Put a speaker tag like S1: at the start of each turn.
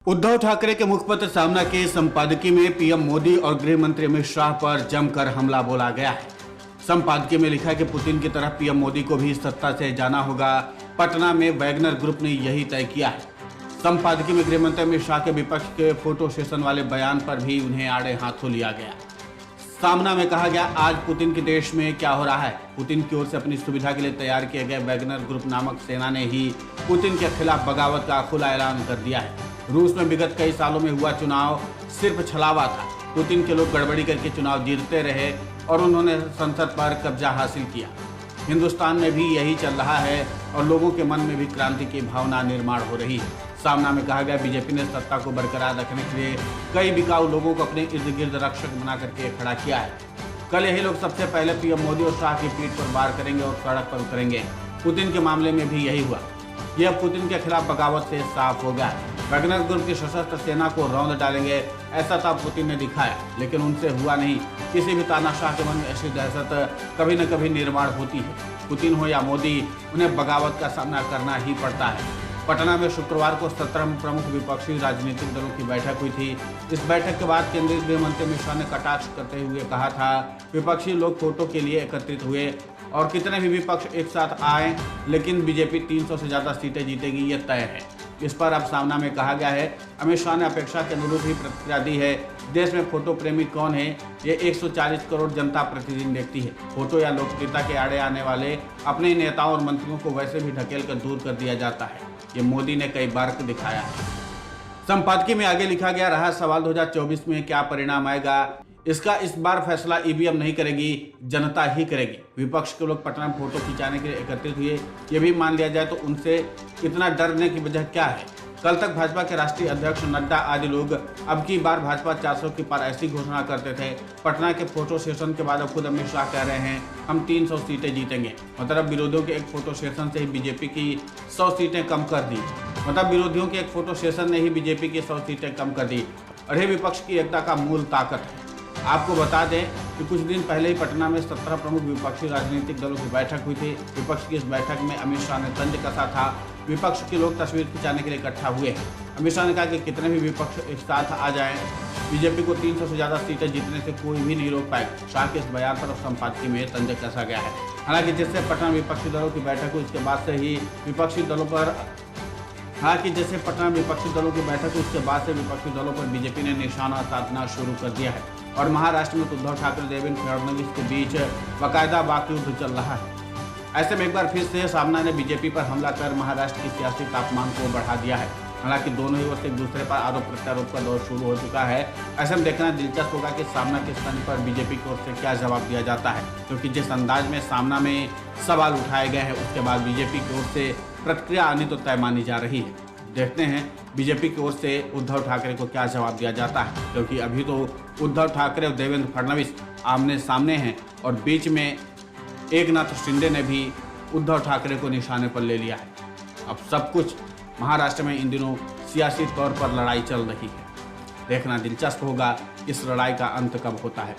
S1: उद्धव ठाकरे के मुखपत्र सामना के संपादकीय में पीएम मोदी और गृह मंत्री अमित शाह पर जमकर हमला बोला गया है। संपादकीय में लिखा है कि पुतिन की तरह पीएम मोदी को भी सत्ता से जाना होगा। पटना में वैगनर ग्रुप ने यही तय किया है। संपादकीय में गृह मंत्री अमित शाह के विपक्ष के फोटो सेशन वाले बयान पर भी उन्हें आड़े हाथों लिया गया। सामना में कहा गया, आज पुतिन के देश में क्या हो रहा है। पुतिन की ओर से अपनी सुविधा के लिए तैयार किए गए वैगनर ग्रुप नामक सेना ने ही पुतिन के खिलाफ बगावत का खुला ऐलान कर दिया है। रूस में विगत कई सालों में हुआ चुनाव सिर्फ छलावा था। पुतिन के लोग गड़बड़ी करके चुनाव जीतते रहे और उन्होंने संसद पर कब्जा हासिल किया। हिंदुस्तान में भी यही चल रहा है और लोगों के मन में भी क्रांति की भावना निर्माण हो रही है। सामना में कहा गया, बीजेपी ने सत्ता को बरकरार रखने के लिए कई बिकाऊ लोगों को अपने इर्द गिर्द रक्षक बना करके खड़ा किया है। कल यही लोग सबसे पहले पीएम मोदी और शाह की पीठ पर वार करेंगे और सड़क पर उतरेंगे। पुतिन के मामले में भी यही हुआ। यह पुतिन के खिलाफ बगावत से साफ हो गया। वैगनर ग्रुप की सशस्त्र सेना को रौंद डालेंगे, ऐसा था पुतिन ने दिखाया, लेकिन उनसे हुआ नहीं। किसी भी तानाशाह के मन में ऐसी दहशत कभी न कभी निर्माण होती है। पुतिन हो या मोदी, उन्हें बगावत का सामना करना ही पड़ता है। पटना में शुक्रवार को 17 प्रमुख विपक्षी राजनीतिक दलों की बैठक हुई थी। इस बैठक के बाद केंद्रीय गृह मंत्री अमित शाह ने कटाक्ष करते हुए कहा था, विपक्षी लोग फोटो के लिए एकत्रित हुए और कितने भी विपक्ष एक साथ आए, लेकिन बीजेपी 300 से ज्यादा सीटें जीतेगी, ये तय है। इस पर अब सामना में कहा गया है, अमित शाह ने अपेक्षा के अनुरूप ही प्रतिक्रिया दी है। देश में फोटो प्रेमी कौन है? ये 140 करोड़ जनता प्रतिदिन देखती है। फोटो या लोकप्रियता के आड़े आने वाले अपने नेताओं और मंत्रियों को वैसे भी ढकेल कर दूर कर दिया जाता है। ये मोदी ने कई बार दिखाया है। संपादकीय में आगे लिखा गया, रहा सवाल 2024 में क्या परिणाम आएगा, इसका इस बार फैसला ईवीएम नहीं करेगी, जनता ही करेगी। विपक्ष के लोग पटना में फोटो खिंचाने के लिए एकत्रित हुए, ये भी मान लिया जाए तो उनसे इतना डरने की वजह क्या है। कल तक भाजपा के राष्ट्रीय अध्यक्ष नड्डा आदि लोग अब की बार भाजपा 400 की पार ऐसी घोषणा करते थे। पटना के फोटो सेशन के बाद अब खुद अमित शाह कह रहे हैं, हम 300 सीटें जीतेंगे। मतलब विरोधियों के एक फोटो सेशन से ही बीजेपी की 100 सीटें कम कर दी। मतलब विरोधियों के एक फोटो सेशन ने ही बीजेपी की 100 सीटें कम कर दी। और यह विपक्ष की एकता का मूल ताकत है। आपको बता दें कि कुछ दिन पहले ही पटना में 17 प्रमुख विपक्षी राजनीतिक दलों की बैठक हुई थी। विपक्ष की इस बैठक में अमित शाह ने तंज कसा था। विपक्ष के लोग तस्वीर खिंचाने के लिए इकट्ठा हुए हैं। अमित शाह ने कहा कि कितने भी विपक्ष एक साथ आ जाएं, बीजेपी को 300 से ज्यादा सीटें जीतने से कोई भी नहीं रोक पाएगा। शाह के इस बयान पर संपादकीय में तंज कसा गया है। हालांकि जिससे पटना विपक्षी दलों की बैठक हुई, उसके बाद से ही विपक्षी दलों पर विपक्षी दलों पर बीजेपी ने निशाना साधना शुरू कर दिया है और महाराष्ट्र में उद्धव ठाकरे देवेंद्र फडणवीस के बीच बाकायदा वाकयुद्ध चल रहा है। ऐसे में एक बार फिर से सामना ने बीजेपी पर हमला कर महाराष्ट्र की सियासी तापमान को बढ़ा दिया है। हालांकि दोनों ही ओर से एक दूसरे पर आरोप प्रत्यारोप का दौर शुरू हो चुका है। ऐसे में देखना दिलचस्प होगा कि सामना के स्थान पर बीजेपी की ओर से क्या जवाब दिया जाता है, क्योंकि जिस अंदाज में सामना में सवाल उठाए गए हैं, उसके बाद बीजेपी की ओर से प्रतिक्रिया आनी तो तय मानी जा रही है। देखते हैं बीजेपी की ओर से उद्धव ठाकरे को क्या जवाब दिया जाता है, क्योंकि अभी तो उद्धव ठाकरे और देवेंद्र फडणवीस आमने सामने हैं और बीच में एकनाथ शिंदे ने भी उद्धव ठाकरे को निशाने पर ले लिया है। अब सब कुछ महाराष्ट्र में इन दिनों सियासी तौर पर लड़ाई चल रही है। देखना दिलचस्प होगा इस लड़ाई का अंत कब होता है।